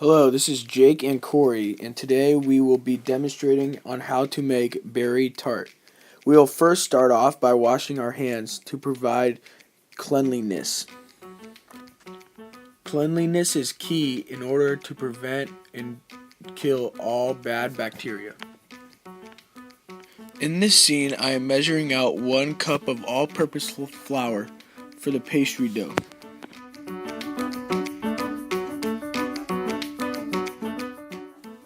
Hello, this is Jake and Corey, and today we will be demonstrating on how to make berry tart. We will first start off by washing our hands to provide cleanliness. Cleanliness is key in order to prevent and kill all bad bacteria. In this scene, I am measuring out 1 cup of all-purpose flour for the pastry dough.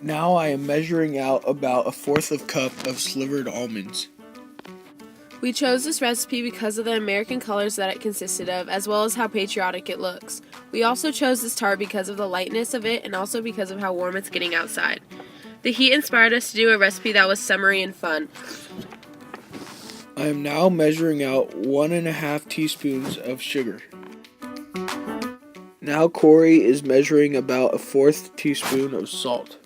Now I am measuring out about 1/4 cup of slivered almonds. We chose this recipe because of the American colors that it consisted of, as well as how patriotic it looks. We also chose this tart because of the lightness of it and also because of how warm it's getting outside. The heat inspired us to do a recipe that was summery and fun. I am now measuring out 1½ teaspoons of sugar. Now Corey is measuring about 1/4 teaspoon of salt.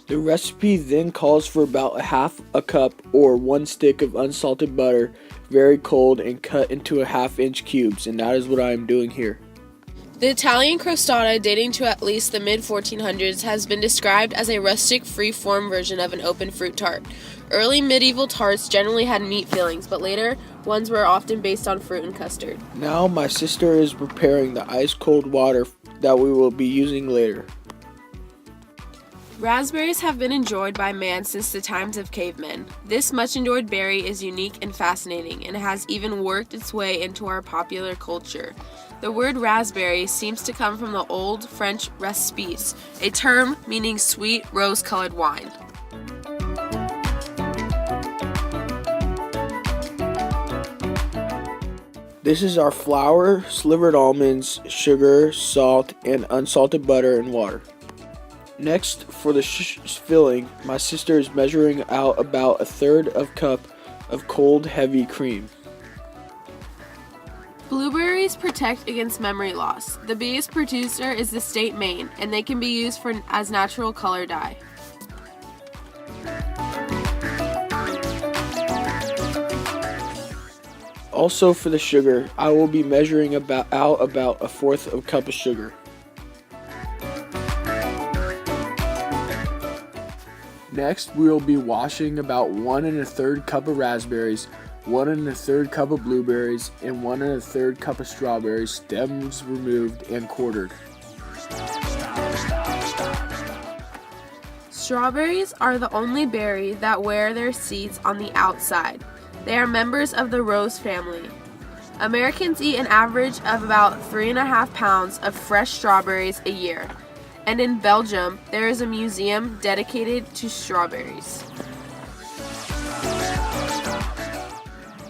The recipe then calls for about 1/2 cup or 1 stick of unsalted butter, very cold and cut into 1/2-inch cubes, and that is what I am doing here. The Italian crostata, dating to at least the mid-1400s, has been described as a rustic, free-form version of an open fruit tart. Early medieval tarts generally had meat fillings, but later ones were often based on fruit and custard. Now my sister is preparing the ice-cold water that we will be using later. Raspberries have been enjoyed by man since the times of cavemen. This much-enjoyed berry is unique and fascinating, and has even worked its way into our popular culture. The word raspberry seems to come from the Old French raspis, a term meaning sweet, rose-colored wine. This is our flour, slivered almonds, sugar, salt, and unsalted butter and water. Next, for the filling, my sister is measuring out about 1/3 cup of cold, heavy cream. Blueberries protect against memory loss. The biggest producer is the state Maine, and they can be used as natural color dye. Also for the sugar, I will be measuring about 1/4 cup of sugar. Next, we will be washing about 1 1/3 cup of raspberries, 1 1/3 cup of blueberries, and 1 1/3 cup of strawberries, stems removed and quartered. Strawberries are the only berry that wear their seeds on the outside. They are members of the rose family. Americans eat an average of about 3.5 pounds of fresh strawberries a year. And in Belgium, there is a museum dedicated to strawberries.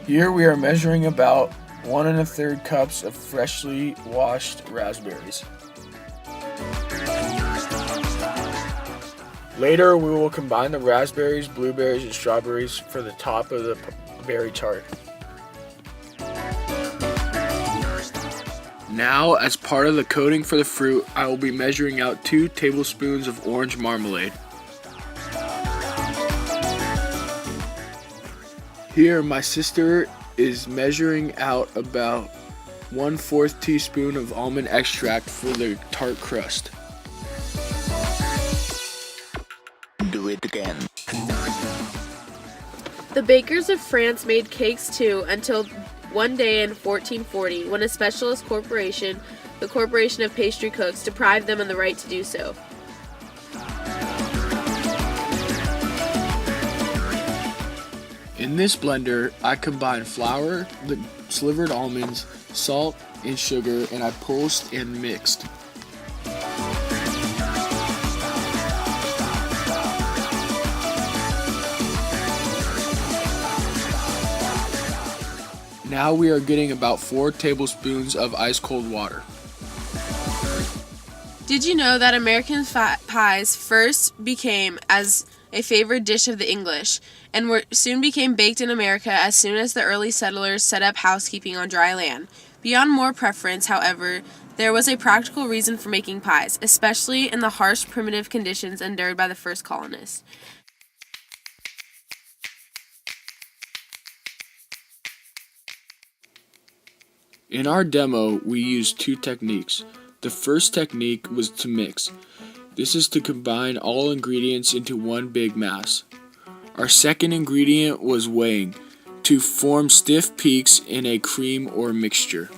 Here we are measuring about 1 1/3 cups of freshly washed raspberries. Later, we will combine the raspberries, blueberries, and strawberries for the top of the berry tart. Now, as part of the coating for the fruit, I will be measuring out 2 tablespoons of orange marmalade. Here, my sister is measuring out about 1/4 teaspoon of almond extract for the tart crust. Do it again. The bakers of France made cakes too until one day in 1440 when a specialist corporation, the Corporation of Pastry Cooks, deprived them of the right to do so. In this blender, I combine flour, the slivered almonds, salt, and sugar, and I pulsed and mixed. Now we are getting about 4 tablespoons of ice-cold water. Did you know that American pies first became as a favored dish of the English, and soon became baked in America as soon as the early settlers set up housekeeping on dry land? Beyond more preference, however, there was a practical reason for making pies, especially in the harsh, primitive conditions endured by the first colonists. In our demo, we used two techniques. The first technique was to mix. This is to combine all ingredients into one big mass. Our second ingredient was weighing, to form stiff peaks in a cream or mixture.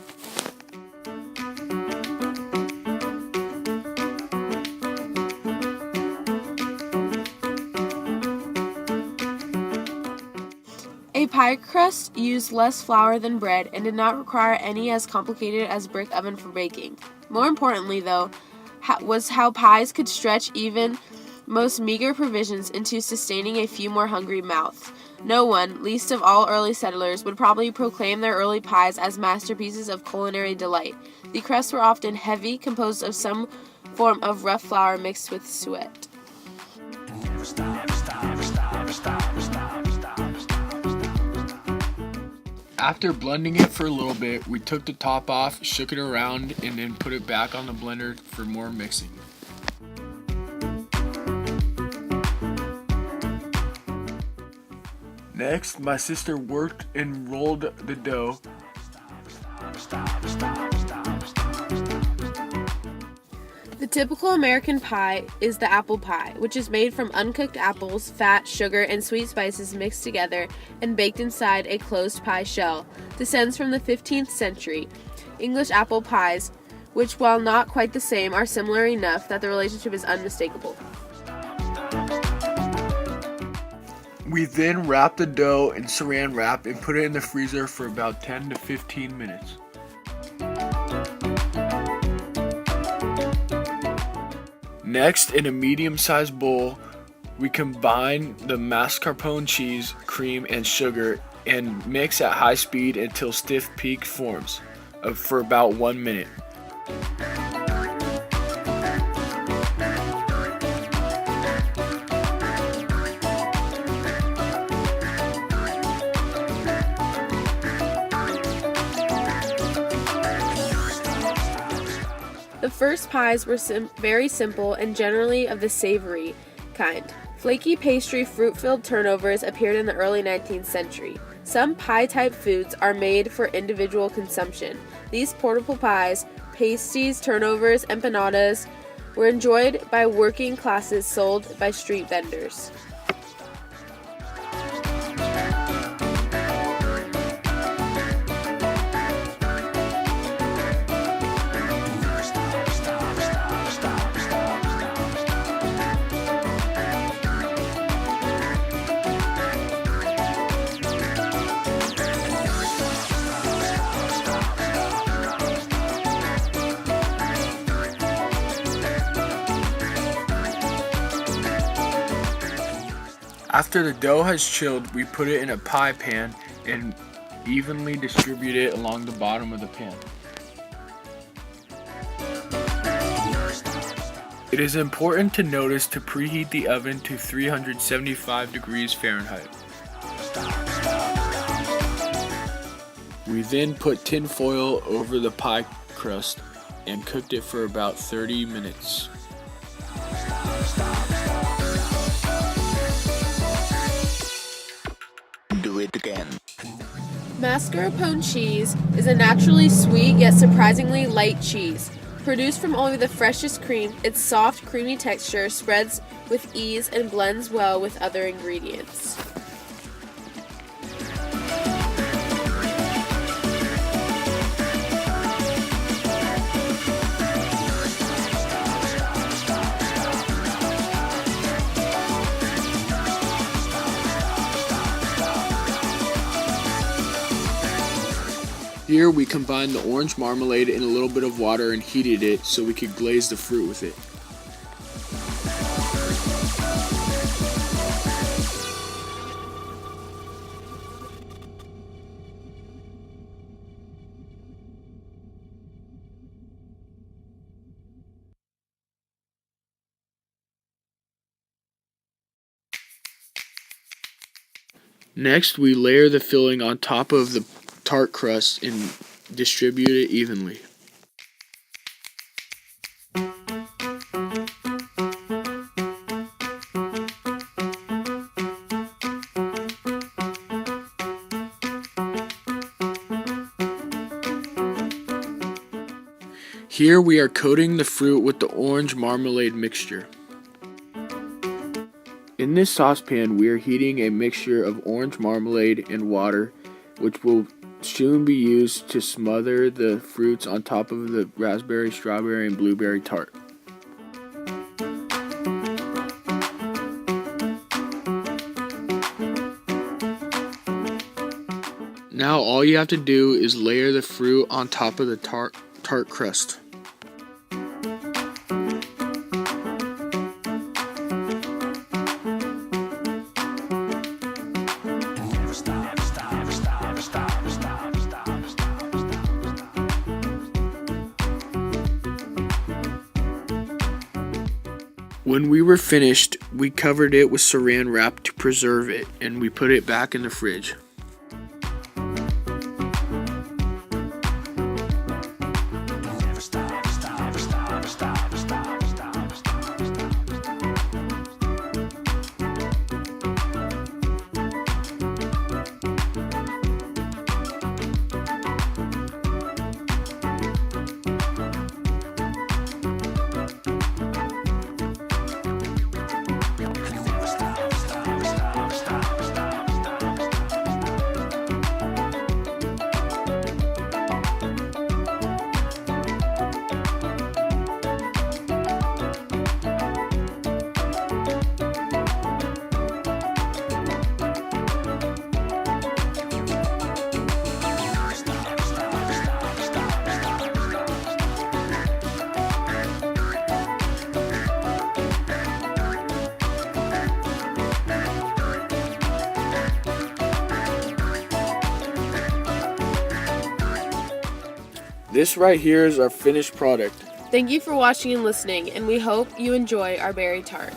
A pie crust used less flour than bread and did not require any as complicated as brick oven for baking. More importantly, though, was how pies could stretch even most meager provisions into sustaining a few more hungry mouths. No one, least of all early settlers, would probably proclaim their early pies as masterpieces of culinary delight. The crusts were often heavy, composed of some form of rough flour mixed with sweat. After blending it for a little bit, we took the top off, shook it around, and then put it back on the blender for more mixing. Next, my sister worked and rolled the dough. The typical American pie is the apple pie, which is made from uncooked apples, fat, sugar, and sweet spices mixed together and baked inside a closed pie shell. Descends from the 15th century. English apple pies, which while not quite the same, are similar enough that the relationship is unmistakable. We then wrapped the dough in saran wrap and put it in the freezer for about 10 to 15 minutes. Next, in a medium-sized bowl, we combine the mascarpone cheese, cream, and sugar and mix at high speed until stiff peak forms for about 1 minute. The first pies were very simple and generally of the savory kind. Flaky pastry fruit-filled turnovers appeared in the early 19th century. Some pie-type foods are made for individual consumption. These portable pies, pasties, turnovers, empanadas, were enjoyed by working classes, sold by street vendors. After the dough has chilled, we put it in a pie pan and evenly distribute it along the bottom of the pan. It is important to notice to preheat the oven to 375 degrees Fahrenheit. We then put tin foil over the pie crust and cooked it for about 30 minutes. Do it again. Mascarpone cheese is a naturally sweet yet surprisingly light cheese. Produced from only the freshest cream, its soft, creamy texture spreads with ease and blends well with other ingredients. Here we combined the orange marmalade in a little bit of water and heated it so we could glaze the fruit with it. Next, we layer the filling on top of the tart crust and distribute it evenly. Here we are coating the fruit with the orange marmalade mixture. In this saucepan, we are heating a mixture of orange marmalade and water, which will soon be used to smother the fruits on top of the raspberry, strawberry, and blueberry tart. Now all you have to do is layer the fruit on top of the tart crust. When we were finished, we covered it with saran wrap to preserve it, and we put it back in the fridge. This right here is our finished product. Thank you for watching and listening, and we hope you enjoy our berry tart.